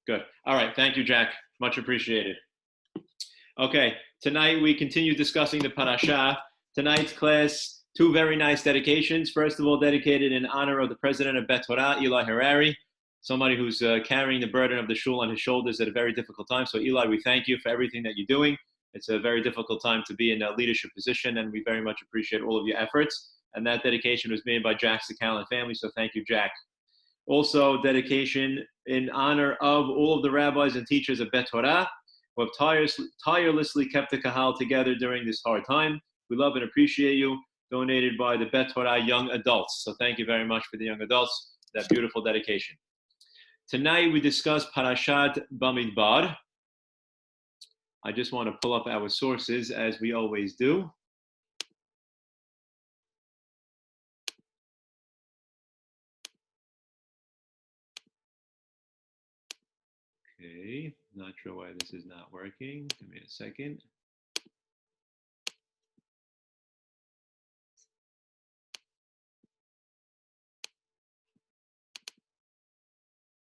Good. All right. Thank you, Jack. Much appreciated. Okay. Tonight we continue discussing the parasha. Tonight's class, two very nice dedications. First of all, dedicated in honor of the president of Bet Torah, Eli Harari, somebody who's carrying the burden of the shul on his shoulders at a very difficult time. So, Eli, we thank you for everything that you're doing. It's a very difficult time to be in a leadership position, and we very much appreciate all of your efforts. And that dedication was made by Jack's Callan family, so thank you, Jack. Also, dedication in honor of all of the rabbis and teachers of Bet Torah who have tirelessly kept the Kahal together during this hard time. We love and appreciate you. Donated by the Bet Torah Young Adults. So thank you very much for the young adults, that beautiful dedication. Tonight we discuss Perashat Bamidbar. I just want to pull up our sources as we always do. Okay, not sure why this is not working. Give me a second.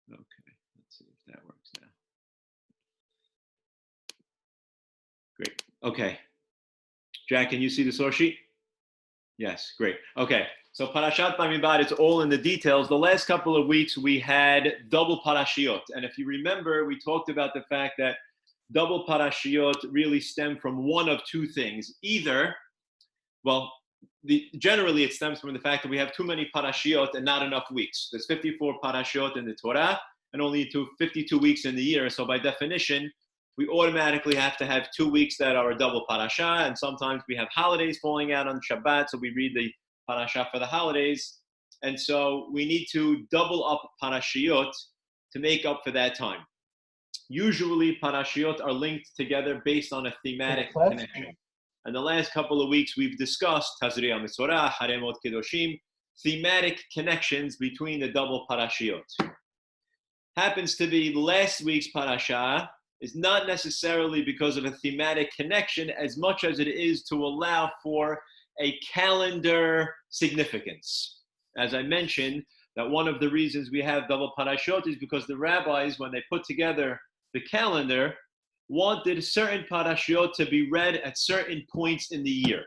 Okay, let's see if that works now. Great. Okay. Jack, can you see the source sheet? Yes, great. Okay. So Parashat Bamidbar, it's all in the details. The last couple of weeks we had double parashiot. And if you remember, we talked about the fact that double parashiot really stem from one of two things. Either, generally it stems from the fact that we have too many parashiot and not enough weeks. There's 54 parashiot in the Torah and only 52 weeks in the year. So by definition, we automatically have to have 2 weeks that are a double parasha, and sometimes we have holidays falling out on Shabbat, so we read the parasha for the holidays. And so we need to double up parashiot to make up for that time. Usually parashiot are linked together based on a thematic connection. And the last couple of weeks we've discussed Tazri HaMesorah, Haremot Kedoshim, thematic connections between the double parashiot. Happens to be last week's parasha is not necessarily because of a thematic connection as much as it is to allow for a calendar significance. As I mentioned, that one of the reasons we have double parashot is because the rabbis, when they put together the calendar, wanted certain parashot to be read at certain points in the year.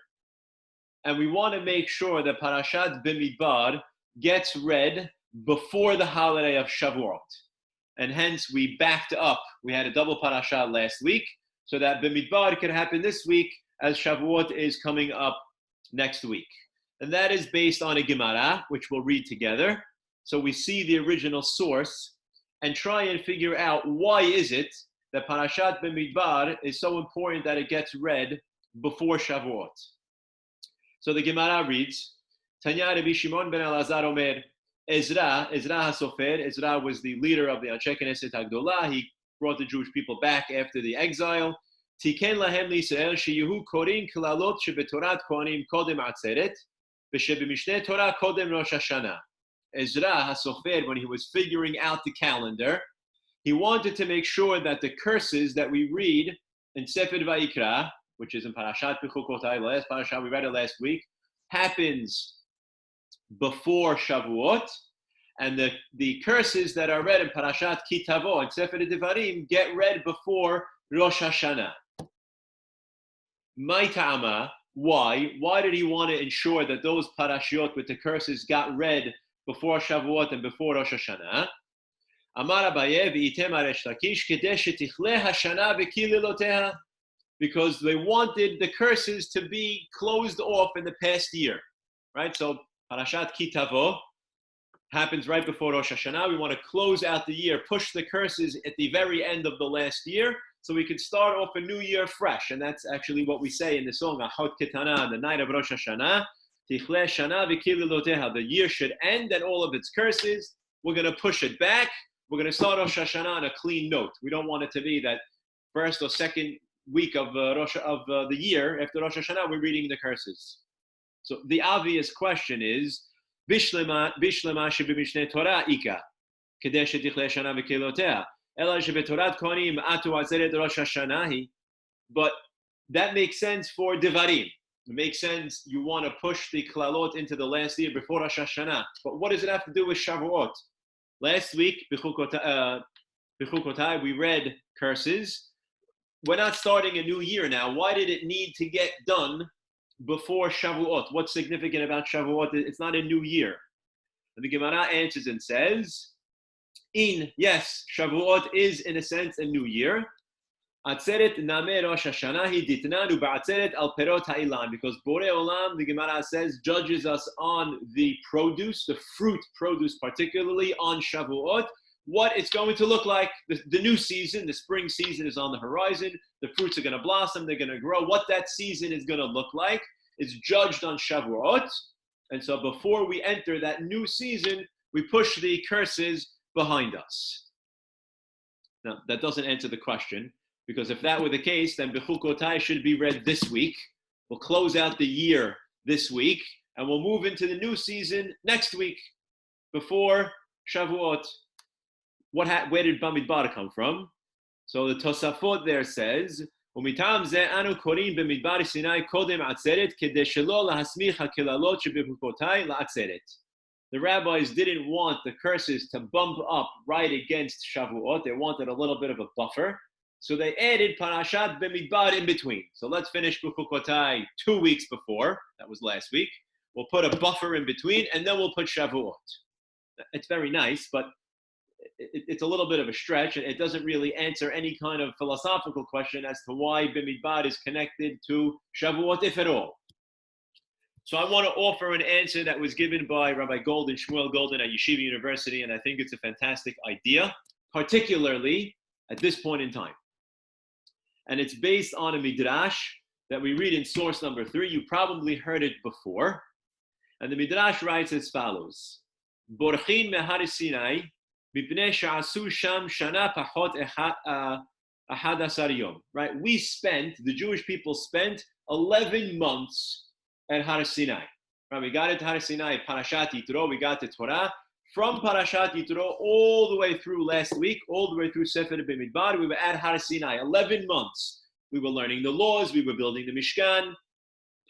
And we want to make sure that Parashat Bamidbar gets read before the holiday of Shavuot. And hence we backed up. We had a double parasha last week, so that Bamidbar could happen this week as Shavuot is coming up next week. And that is based on a Gemara, which we'll read together. So we see the original source and try and figure out why is it that Parashat Bamidbar is so important that it gets read before Shavuot. So the Gemara reads, Tanya Rabbi Shimon ben Elazar Omer, Ezra HaSofer, Ezra was the leader of the Anshe Knesset HaGdolah. He brought the Jewish people back after the exile. Tiken lahem liYisrael sheyehu korin klalot shebetorat kohanim kodem atzeret v'shebemishne Torah kodem Rosh Hashanah. Ezra HaSofer, when he was figuring out the calendar, he wanted to make sure that the curses that we read in Sefer Vayikra, which is in Parashat Bechukotai, last parasha we read it last week, happens before Shavuot, and the curses that are read in Parashat Ki Tavo and Sefer Devarim get read before Rosh Hashanah. My ta'ama, why? Why did he want to ensure that those parashiot with the curses got read before Shavuot and before Rosh Hashanah? Amar Abaye v'item aresh lakish kedei shetichle hashana v'kililoteha, because they wanted the curses to be closed off in the past year, right? So Parashat Ki Tavo happens right before Rosh Hashanah. We want to close out the year, push the curses at the very end of the last year, so we can start off a new year fresh. And that's actually what we say in the song, Achot Ketana, the night of Rosh Hashanah, Tichle Shana v'kililoteha. The year should end and all of its curses. We're going to push it back. We're going to start Rosh Hashanah on a clean note. We don't want it to be that first or second week of the year after Rosh Hashanah, we're reading the curses. So the obvious question is, Bishlema shebimishne Torah ika, kedei shetichle shana v'kilotea, ela shebetorat kohanim atu atzeret Rosh Hashanah. But that makes sense for Devarim. It makes sense you want to push the klalot into the last year before Rosh Hashanah. But what does it have to do with Shavuot? Last week, B'chukotai, we read curses. We're not starting a new year now. Why did it need to get done before Shavuot? What's significant about Shavuot? It's not a new year. And the Gemara answers and says, yes, Shavuot is in a sense a new year. Atzeret name Rosh Hashanah ditnanu ba'atzeret al perot ha'ilan, because Borei Olam, the Gemara says, judges us on the produce, the fruit produce particularly on Shavuot, what it's going to look like. The new season, the spring season is on the horizon. The fruits are going to blossom. They're going to grow. What that season is going to look like is judged on Shavuot. And so before we enter that new season, we push the curses behind us. Now, that doesn't answer the question, because if that were the case, then Bechukotai should be read this week. We'll close out the year this week, and we'll move into the new season next week before Shavuot. Where did Bamidbar come from? So the Tosafot there says, "Umitam ze anu korim b'midbar Sinai kodem atzeret kedei shelo lahasmich hakilalot shebechukotai laatzeret." The rabbis didn't want the curses to bump up right against Shavuot. They wanted a little bit of a buffer. So they added Perashat Bamidbar in between. So let's finish Bechukotai 2 weeks before. That was last week. We'll put a buffer in between, and then we'll put Shavuot. It's very nice, but it's a little bit of a stretch. It doesn't really answer any kind of philosophical question as to why Bamidbar is connected to Shavuot, if at all. So I want to offer an answer that was given by Rabbi Golden, Shmuel Golden at Yeshiva University, and I think it's a fantastic idea, particularly at this point in time. And it's based on a midrash that we read in source number 3. You probably heard it before. And the midrash writes as follows: Borchin mehar Sinai mipnei she'asu sham shana pachot ahad asar yom. Right? The Jewish people spent 11 months at Har Sinai. Right? We got it to Har Sinai, Perashat Yitro, we got the Torah. From Perashat Yitro all the way through last week, all the way through Sefer Bamidbar, we were at Har Sinai, 11 months. We were learning the laws, we were building the Mishkan.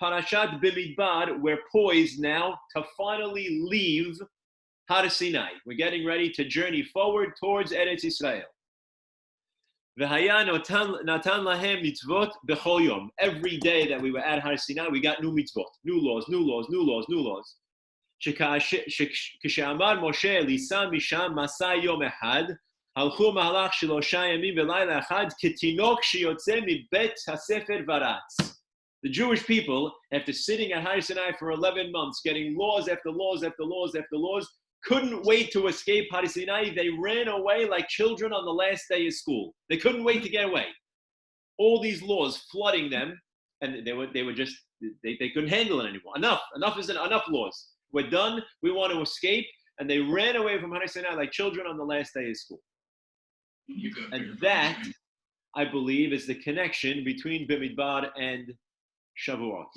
Perashat Bamidbar, we're poised now to finally leave Har Sinai. We're getting ready to journey forward towards Eretz Israel. V'haya natan lahem mitzvot b'chol yom. Every day that we were at Har Sinai, we got new mitzvot, new laws, new laws, new laws, new laws. כשאמר משה ליסע משם מסע יום אחד, הלכו מהלך 3 ימים ולילה אחד, כתינוק שיוצא מבית הספר ורץ. The Jewish people, after sitting at Har Sinai for 11 months, getting laws after laws after laws after laws, couldn't wait to escape Har Sinai. They ran away like children on the last day of school. They couldn't wait to get away. All these laws flooding them, and they couldn't handle it anymore. Enough isn't enough laws. We're done. We want to escape. And they ran away from Har Sinai like children on the last day of school. And that, I believe, is the connection between Bamidbar and Shavuot.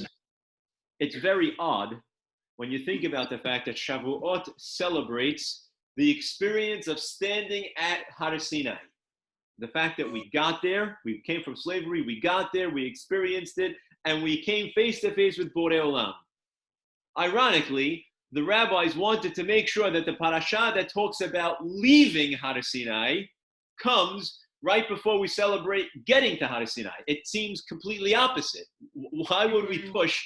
It's very odd when you think about the fact that Shavuot celebrates the experience of standing at Har Sinai. The fact that we got there, we came from slavery, we got there, we experienced it, and we came face to face with Borei Olam. Ironically, the rabbis wanted to make sure that the parasha that talks about leaving Har Sinai comes right before we celebrate getting to Har Sinai. It seems completely opposite. Why would we push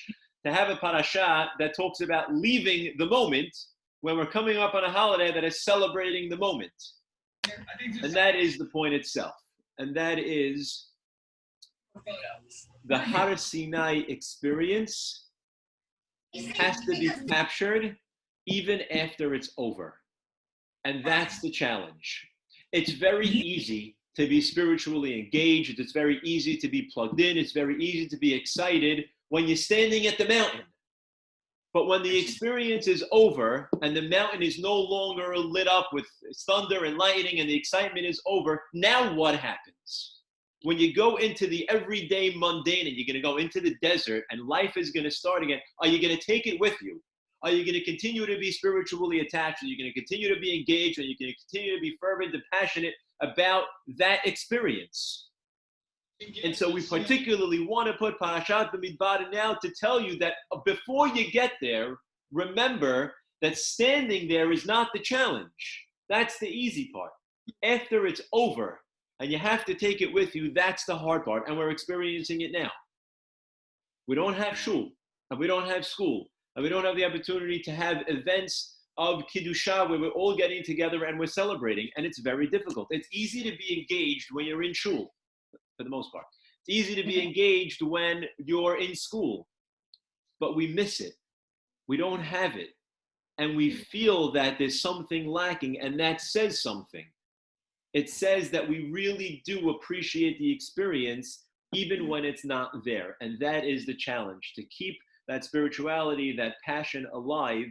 to have a parasha that talks about leaving the moment when we're coming up on a holiday that is celebrating the moment? And that is the point itself. And that is the Har Sinai experience has to be captured even after it's over. And that's the challenge. It's very easy to be spiritually engaged. It's very easy to be plugged in. It's very easy to be excited when you're standing at the mountain. But when the experience is over and the mountain is no longer lit up with thunder and lightning and the excitement is over, now what happens? When you go into the everyday mundane and you're going to go into the desert and life is going to start again, are you going to take it with you? Are you going to continue to be spiritually attached? Are you going to continue to be engaged? Are you going to continue to be fervent and passionate about that experience? And so we particularly want to put Perashat Bamidbar now to tell you that before you get there, remember that standing there is not the challenge. That's the easy part. After it's over, and you have to take it with you, that's the hard part, and we're experiencing it now. We don't have shul, and we don't have school, and we don't have the opportunity to have events of Kiddusha where we're all getting together and we're celebrating, and it's very difficult. It's easy to be engaged when you're in shul, for the most part. It's easy to be engaged when you're in school, but we miss it. We don't have it. And we feel that there's something lacking, and that says something. It says that we really do appreciate the experience even when it's not there. And that is the challenge, to keep that spirituality, that passion alive,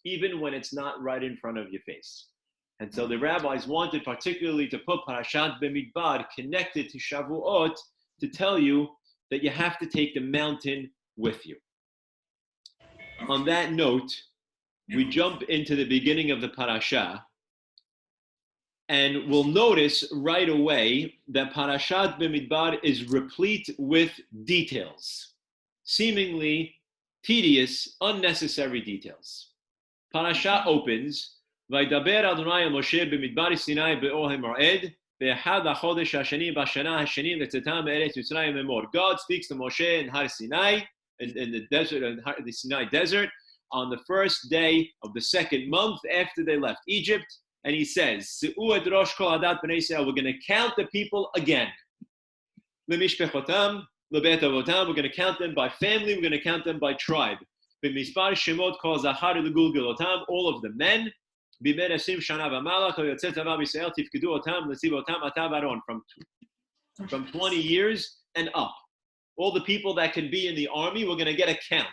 even when it's not right in front of your face. And so the rabbis wanted particularly to put Perashat Bamidbar connected to Shavuot to tell you that you have to take the mountain with you. On that note, we jump into the beginning of the parasha, and we'll notice right away that Perashat Bamidbar is replete with details, seemingly tedious, unnecessary details. Parasha opens, Vaydaber Adonai el Moshe b'midbar Sinai be'ohel moed ve'echad hachodesh hashani b'shana hashani v'tzetam be'eretz Mitzrayim lemor. God speaks to Moshe in Har Sinai, in the desert, in the Sinai desert, on the first day of the second month after they left Egypt, and he says, we're going to count the people again. We're going to count them by family, we're going to count them by tribe. All of the men, from 20 years and up. All the people that can be in the army, we're going to get a count.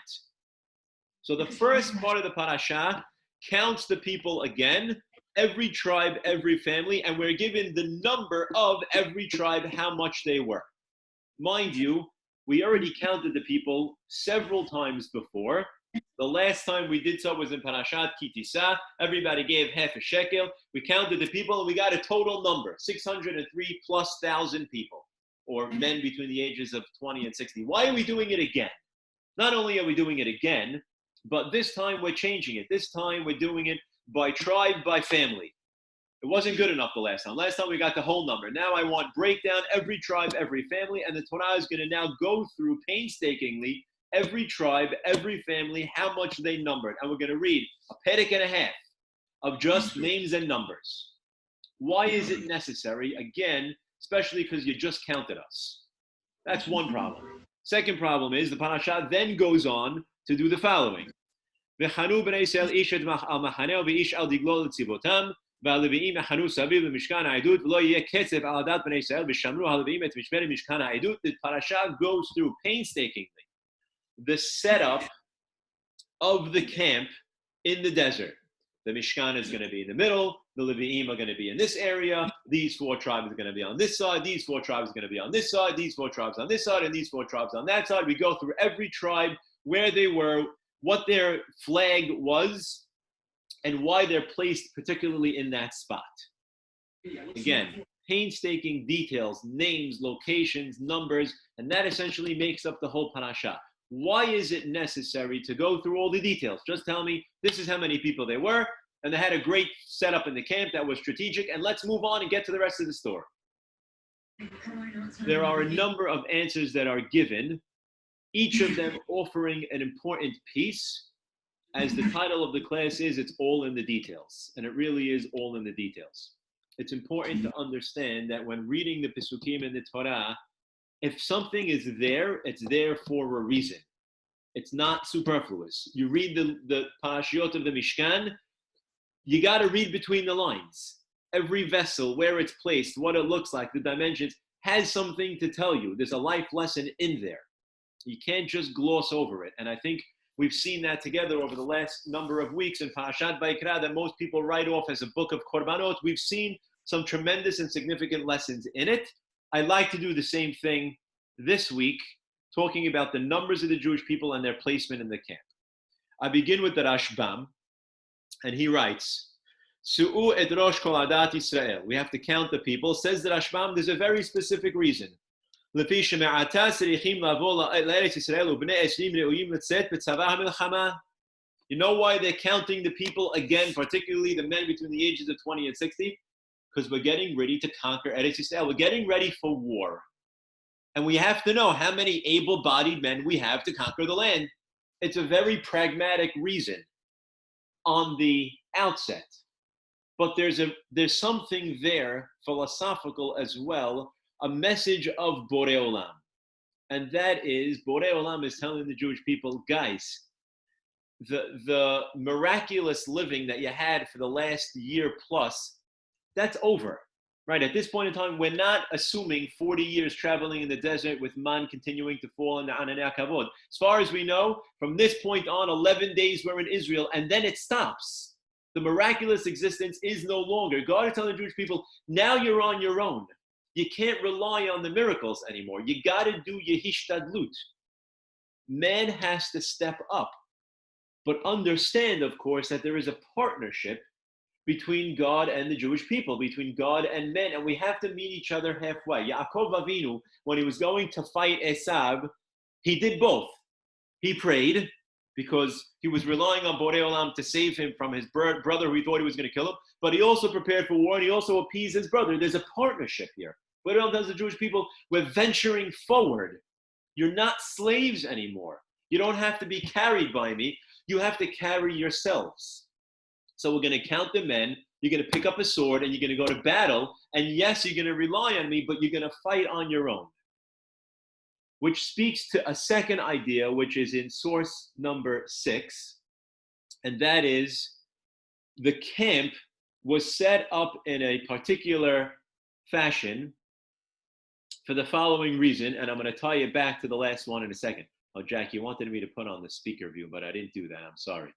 So the first part of the parasha counts the people again, every tribe, every family, and we're given the number of every tribe, how much they were. Mind you, we already counted the people several times before. The last time we did so was in Perashat Kitisa. Everybody gave half a shekel. We counted the people and we got a total number, 603,000+ people, or men between the ages of 20 and 60. Why are we doing it again? Not only are we doing it again, but this time we're changing it. This time we're doing it by tribe, by family. It wasn't good enough the last time. Last time we got the whole number. Now I want breakdown, every tribe, every family, and the Torah is going to now go through painstakingly every tribe, every family, how much they numbered. And we're going to read a perek and a half of just names and numbers. Why is it necessary? Again, especially because you just counted us. That's one problem. Second problem is the parasha then goes on to do the following. V'chanu b'nei Yisrael ish et al machaneo v'ish al diglo l'tzivotam v'aleviim yachanu saviv l'mishkan ha'edut v'lo yeh ketzev al adat b'nei Yisrael v'shamru ha'leviim et mishmeret mishkan ha'edut. The parasha goes through painstakingly the setup of the camp in the desert. The Mishkan is going to be in the middle. The Levi'im are going to be in this area. These 4 tribes are going to be on this side. These 4 tribes are going to be on this side. These 4 tribes on this side, and these 4 tribes on that side. We go through every tribe, where they were, what their flag was, and why they're placed particularly in that spot. Again, painstaking details, names, locations, numbers, and that essentially makes up the whole parasha. Why is it necessary to go through all the details? Just tell me, this is how many people they were, and they had a great setup in the camp that was strategic, and let's move on and get to the rest of the story. There are a number of answers that are given, each of them offering an important piece. As the title of the class is, it's all in the details, and it really is all in the details. It's important to understand that when reading the Pesukim in the Torah, if something is there, it's there for a reason. It's not superfluous. You read the parashiot of the Mishkan, you got to read between the lines. Every vessel, where it's placed, what it looks like, the dimensions, has something to tell you. There's a life lesson in there. You can't just gloss over it. And I think we've seen that together over the last number of weeks in Parashat Vayikra that most people write off as a book of Korbanot. We've seen some tremendous and significant lessons in it. I'd like to do the same thing this week, talking about the numbers of the Jewish people and their placement in the camp. I begin with the Rashbam, and he writes, Su'u et rosh kol adat Yisrael. We have to count the people. Says the Rashbam, there's a very specific reason. You know why they're counting the people again, particularly the men between the ages of 20 and 60? because we're getting ready to conquer Eretz Yisrael. We're getting ready for war. And we have to know how many able-bodied men we have to conquer the land. It's a very pragmatic reason on the outset. But there's something there, philosophical as well, a message of Borei Olam. And that is, Borei Olam is telling the Jewish people, guys, the miraculous living that you had for the last year plus, that's over. Right, at this point in time, we're not assuming 40 years traveling in the desert with man continuing to fall in the Ananei Kavod. As far as we know, from this point on, 11 days we're in Israel, and then it stops. The miraculous existence is no longer. God is telling the Jewish people, now you're on your own. You can't rely on the miracles anymore. You got to do your hishtadlut. Man has to step up. But understand, of course, that there is a partnership between God and the Jewish people, between God and men, and we have to meet each other halfway. Yaakov Avinu, when he was going to fight Esav, he did both. He prayed because he was relying on Borei Olam to save him from his brother who he thought he was going to kill him, but he also prepared for war and he also appeased his brother. There's a partnership here. Borei Olam tells the Jewish people, we're venturing forward. You're not slaves anymore. You don't have to be carried by me. You have to carry yourselves. So we're going to count the men, you're going to pick up a sword, and you're going to go to battle, and yes, you're going to rely on me, but you're going to fight on your own. Which speaks to a second idea, which is in source number 6, and that is the camp was set up in a particular fashion for the following reason, and I'm going to tie it back to the last one in a second. Oh, Jack, you wanted me to put on the speaker view, but I didn't do that. I'm sorry.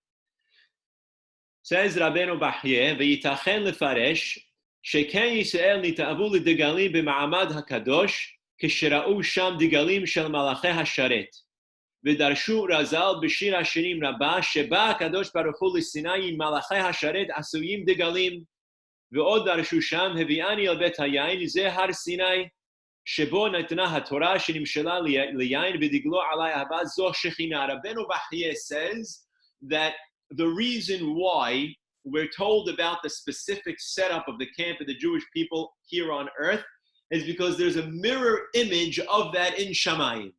Says Rabbeinu Bahye, v'yitachen lefaresh, sheken Yisrael nita'avu l'degalim b'ma'amad hakadosh, k'shera'u sham degalim shel malachei hasharet. V'darshu razal b'shir hashirim rabah, sheba hakadosh baruch hu l'sinai im malachei hasharet asuyim degalim. V'od darshu sham hevi'ani al bet hayayin ze har Sinai, shebo natna haTorah shenimshela liyayin v'diglo alai ahava zo shechina. Rabbeinu Bahye says that the reason why we're told about the specific setup of the camp of the Jewish people here on earth is because there's a mirror image of that in Shamayim.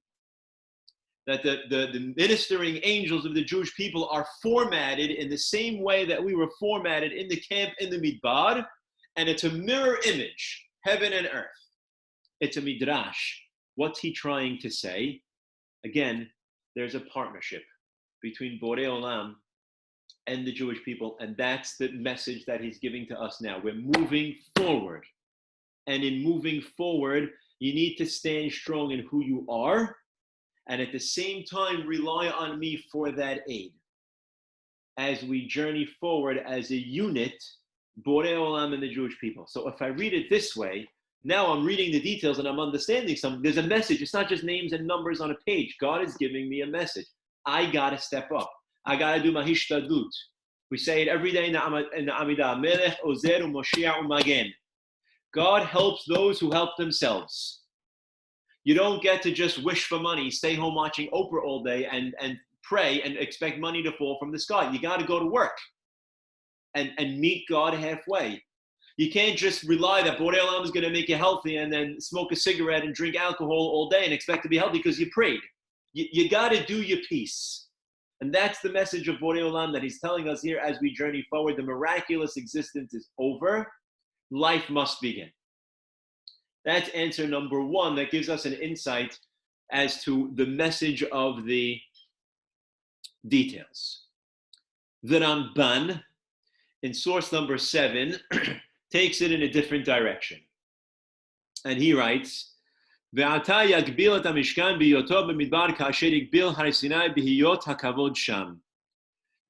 That the ministering angels of the Jewish people are formatted in the same way that we were formatted in the camp in the Bamidbar, and it's a mirror image, heaven and earth. It's a midrash. What's he trying to say? Again, there's a partnership between Borei Olam and the Jewish people, and that's the message that he's giving to us now. We're moving forward, and in moving forward, you need to stand strong in who you are, and at the same time, rely on me for that aid. As we journey forward as a unit, Borei Olam and the Jewish people. So if I read it this way, now I'm reading the details and I'm understanding something. There's a message. It's not just names and numbers on a page. God is giving me a message. I got to step up. I got to do my hishtadlut. We say it every day in the Amidah. Melech ozer u'moshiach u'magen. God helps those who help themselves. You don't get to just wish for money, stay home watching Oprah all day and pray and expect money to fall from the sky. You got to go to work and meet God halfway. You can't just rely that Borei Olam is going to make you healthy and then smoke a cigarette and drink alcohol all day and expect to be healthy because you prayed. You got to do your piece. And that's the message of Borei Olam that he's telling us here as we journey forward. The miraculous existence is over. Life must begin. That's answer number 1. That gives us an insight as to the message of the details. The Ramban, in source number 7, takes it in a different direction. And he writes, ועתה יגביל את המשכן בהיותו במדבר כאשר הגביל הר סיני בהיות הכבוד שם.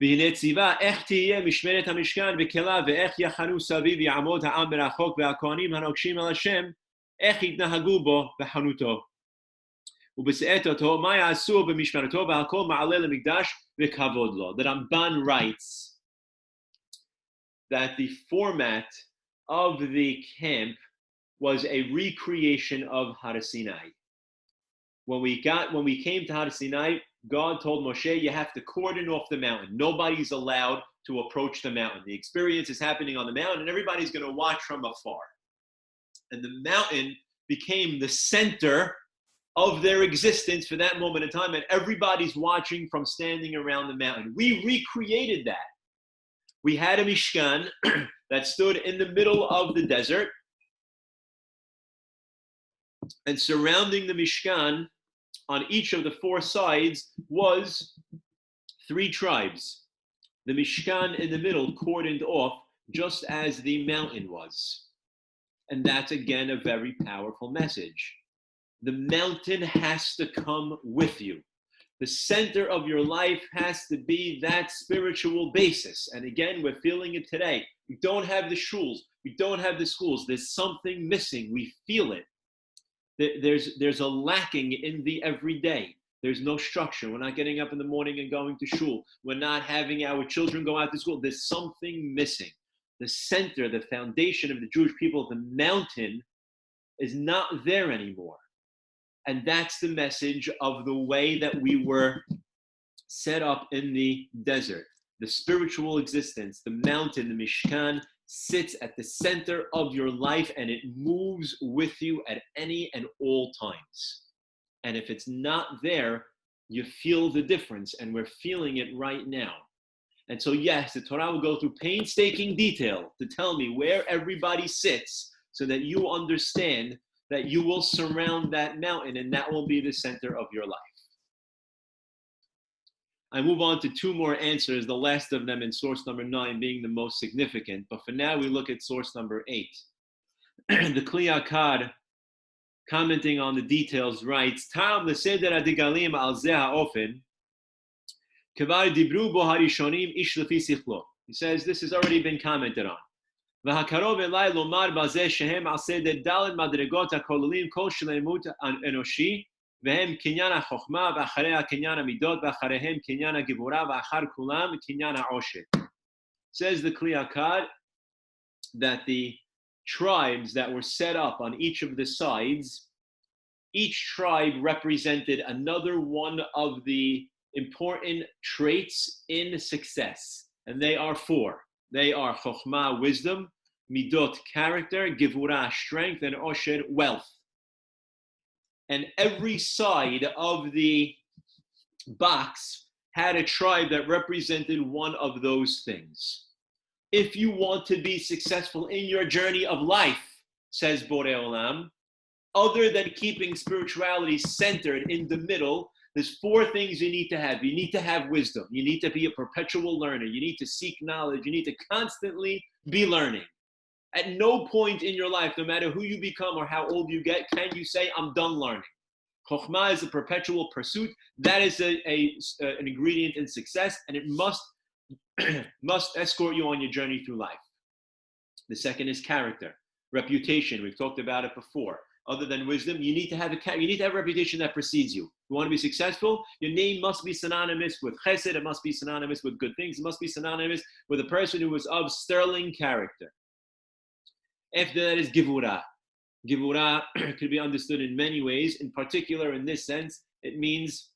והנה ציווה איך תהיה משמרת המשכן וכלה ואיך יחנו סביב יעמוד העם מרחוק והכהנים הנוקשים על השם, איך יתנהגו בו בחנותו. ובשאת אותו מה יעשו במשמרתו והכל מעלה למקדש וכבוד לו. The Ramban writes that the format of the camp was a recreation of Har Sinai. When we came to Har Sinai, God told Moshe, you have to cordon off the mountain. Nobody's allowed to approach the mountain. The experience is happening on the mountain, and everybody's going to watch from afar. And the mountain became the center of their existence for that moment in time, and everybody's watching from standing around the mountain. We recreated that. We had a Mishkan that stood in the middle of the desert, and surrounding the Mishkan on each of the four sides was 3 tribes. The Mishkan in the middle cordoned off just as the mountain was. And that's, again, a very powerful message. The mountain has to come with you. The center of your life has to be that spiritual basis. And again, we're feeling it today. We don't have the shuls. We don't have the schools. There's something missing. We feel it. There's a lacking in the everyday. There's no structure. We're not getting up in the morning and going to shul. We're not having our children go out to school. There's something missing. The center, the foundation of the Jewish people, the mountain, is not there anymore. And that's the message of the way that we were set up in the desert. The spiritual existence, the mountain, the Mishkan, sits at the center of your life, and it moves with you at any and all times. And if it's not there, you feel the difference, and we're feeling it right now. And so, yes, the Torah will go through painstaking detail to tell me where everybody sits so that you understand that you will surround that mountain, and that will be the center of your life. I move on to 2 more answers, the last of them in source number 9 being the most significant. But for now, we look at source number 8. The Kli Yakar, commenting on the details, writes, Tam l'seder adigalim al zeh ha'ofen, kevar dibru bo harishonim ish lefi sichlo. He says this has already been commented on. והקרוב אליי לומר בזה שהם על סדר ד' מדרגות הכוללים כל שלמות אנושי, והם קניין החוכמה, ואחריה קניין המידות, ואחריהם קניין הגבורה, ואחר כולם קניין העושר. Says the Kli Yakar that the tribes that were set up on each of the sides, each tribe represented another one of the important traits in success. And they are 4. They are chokhmah, wisdom, midot, character, gevurah, strength, and osher, wealth. And every side of the box had a tribe that represented one of those things. If you want to be successful in your journey of life, says Borei Olam, other than keeping spirituality centered in the middle, there's 4 things you need to have. You need to have wisdom. You need to be a perpetual learner. You need to seek knowledge. You need to constantly be learning. At no point in your life, no matter who you become or how old you get, can you say, I'm done learning. Chokhmah is a perpetual pursuit. That is an ingredient in success, and it must escort you on your journey through life. The second is character, reputation. We've talked about it before. Other than wisdom, you need to have a reputation that precedes you. You want to be successful? Your name must be synonymous with chesed. It must be synonymous with good things. It must be synonymous with a person who is of sterling character. After that is gevurah. Gevurah could be understood in many ways. In particular, in this sense, it means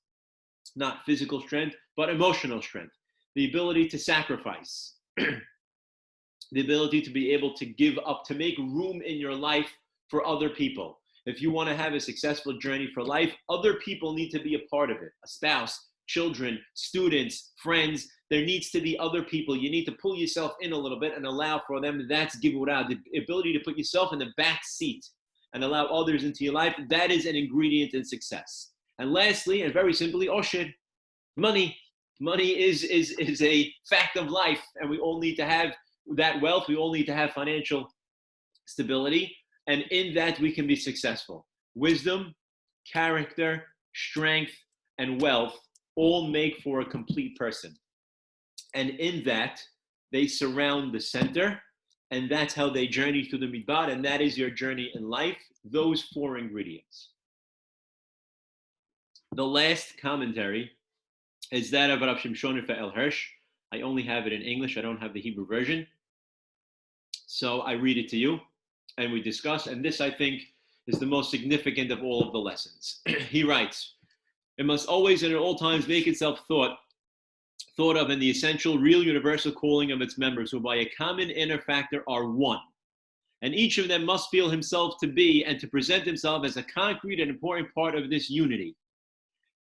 not physical strength, but emotional strength. The ability to sacrifice. The ability to be able to give up, to make room in your life for other people. If you want to have a successful journey for life, other people need to be a part of it. A spouse, children, students, friends. There needs to be other people. You need to pull yourself in a little bit and allow for them. That's gevurah, the ability to put yourself in the back seat and allow others into your life. That is an ingredient in success. And lastly, and very simply, osher, money. Money is a fact of life, and we all need to have that wealth. We all need to have financial stability. And in that, we can be successful. Wisdom, character, strength, and wealth all make for a complete person. And in that, they surround the center, and that's how they journey through the Bamidbar, and that is your journey in life, those 4 ingredients. The last commentary is that of Rav Shimshon Raphael Hirsch. I only have it in English. I don't have the Hebrew version. So I read it to you. And we discuss, and this, I think, is the most significant of all of the lessons. He writes, it must always and at all times make itself thought thought of in the essential, real, universal calling of its members, who by a common inner factor are one. And each of them must feel himself to be and to present himself as a concrete and important part of this unity.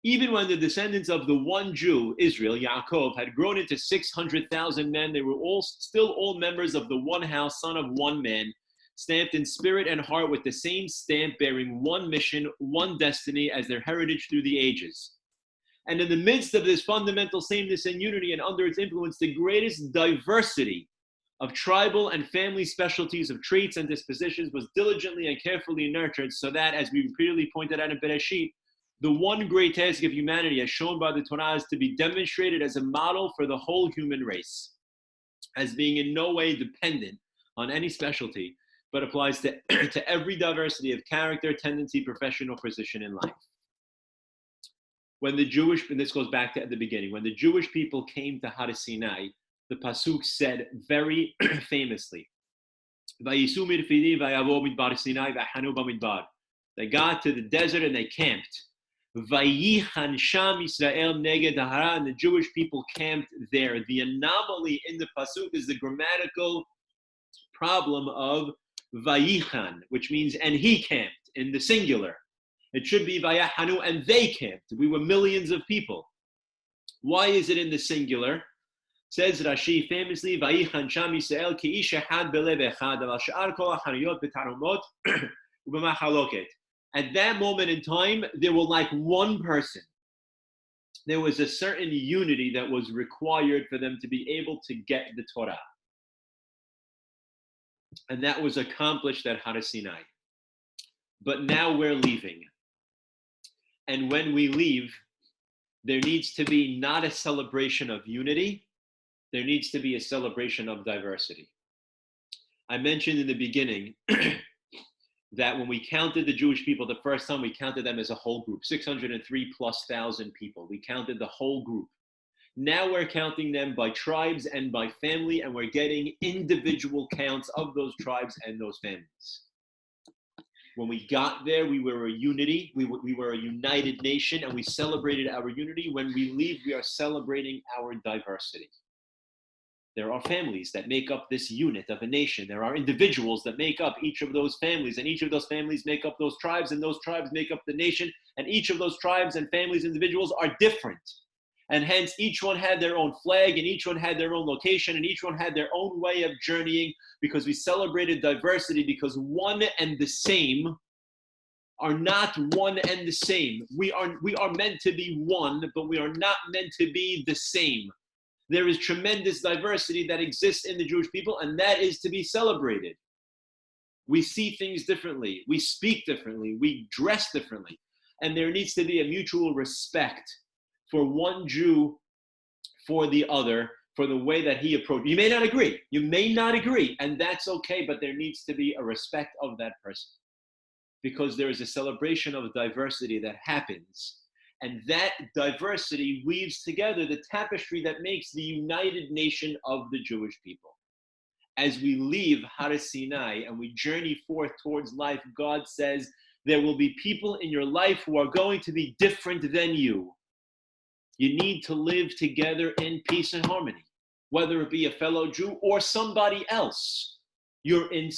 Even when the descendants of the one Jew, Israel, Yaakov, had grown into 600,000 men, they were still all members of the one house, son of one man, stamped in spirit and heart with the same stamp, bearing one mission, one destiny as their heritage through the ages. And in the midst of this fundamental sameness and unity, and under its influence, the greatest diversity of tribal and family specialties of traits and dispositions was diligently and carefully nurtured, so that, as we repeatedly pointed out in Perashat, the one great task of humanity, as shown by the Torah, is to be demonstrated as a model for the whole human race, as being in no way dependent on any specialty, but applies to, to every diversity of character, tendency, profession, or position in life. When the Jewish, and this goes back to at the beginning, when the Jewish people came to Har Sinai, the Pasuk said very famously, they got to the desert and they camped. And the Jewish people camped there. The anomaly in the Pasuk is the grammatical problem of Vayichan, which means and he camped in the singular. It should be Vayahanu and they camped. We were millions of people. Why is it in the singular? Says Rashi famously, Vayichan Sham Yisrael ki ish echad belev echad aval she'ar kol hachaniyot b'tarumot u'b'machaloket. At that moment in time, they were like one person. There was a certain unity that was required for them to be able to get the Torah. And that was accomplished at Har Sinai. But now we're leaving. And when we leave, there needs to be not a celebration of unity, there needs to be a celebration of diversity. I mentioned in the beginning that when we counted the Jewish people the first time, we counted them as a whole group, 603,000+ people. We counted the whole group. Now we're counting them by tribes and by family, and we're getting individual counts of those tribes and those families. When we got there, we were a unity, we were a united nation, and we celebrated our unity. When we leave, we are celebrating our diversity. There are families that make up this unit of a nation. There are individuals that make up each of those families, and each of those families make up those tribes, and those tribes make up the nation, and each of those tribes and families, individuals are different. And hence, each one had their own flag, and each one had their own location, and each one had their own way of journeying, because we celebrated diversity, because one and the same are not one and the same. We are meant to be one, but we are not meant to be the same. There is tremendous diversity that exists in the Jewish people, and that is to be celebrated. We see things differently. We speak differently. We dress differently. And there needs to be a mutual respect for one Jew for the other, for the way that he approaches. You may not agree. You may not agree, and that's okay, but there needs to be a respect of that person, because there is a celebration of diversity that happens. And that diversity weaves together the tapestry that makes the united nation of the Jewish people. As we leave Har Sinai and we journey forth towards life, God says, there will be people in your life who are going to be different than you. You need to live together in peace and harmony, whether it be a fellow Jew or somebody else. You're in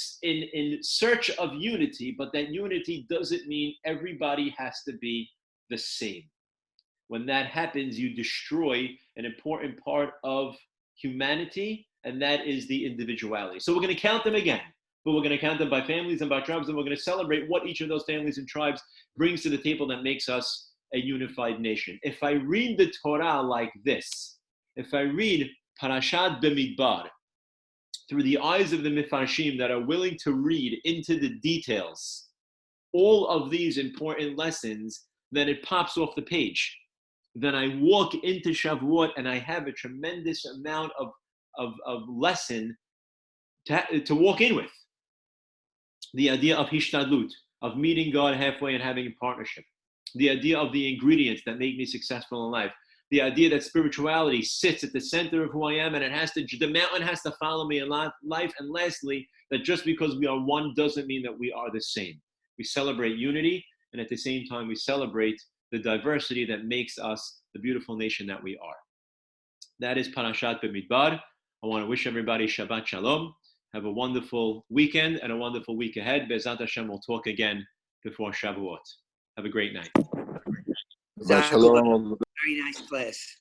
search of unity, but that unity doesn't mean everybody has to be the same. When that happens, you destroy an important part of humanity, and that is the individuality. So we're going to count them again, but we're going to count them by families and by tribes, and we're going to celebrate what each of those families and tribes brings to the table that makes us a unified nation. If I read the Torah like this, if I read Perashat Bamidbar through the eyes of the Mefarshim that are willing to read into the details, all of these important lessons, then it pops off the page. Then I walk into Shavuot and I have a tremendous amount of lesson to walk in with. The idea of hishtadlut, of meeting God halfway and having a partnership. The idea of the ingredients that make me successful in life. The idea that spirituality sits at the center of who I am, and the mountain has to follow me in life. And lastly, that just because we are one doesn't mean that we are the same. We celebrate unity, and at the same time, we celebrate the diversity that makes us the beautiful nation that we are. That is Parashat Bamidbar. I want to wish everybody Shabbat Shalom. Have a wonderful weekend and a wonderful week ahead. Be'ezrat Hashem, we'll talk again before Shavuot. Have a great night. Very nice class.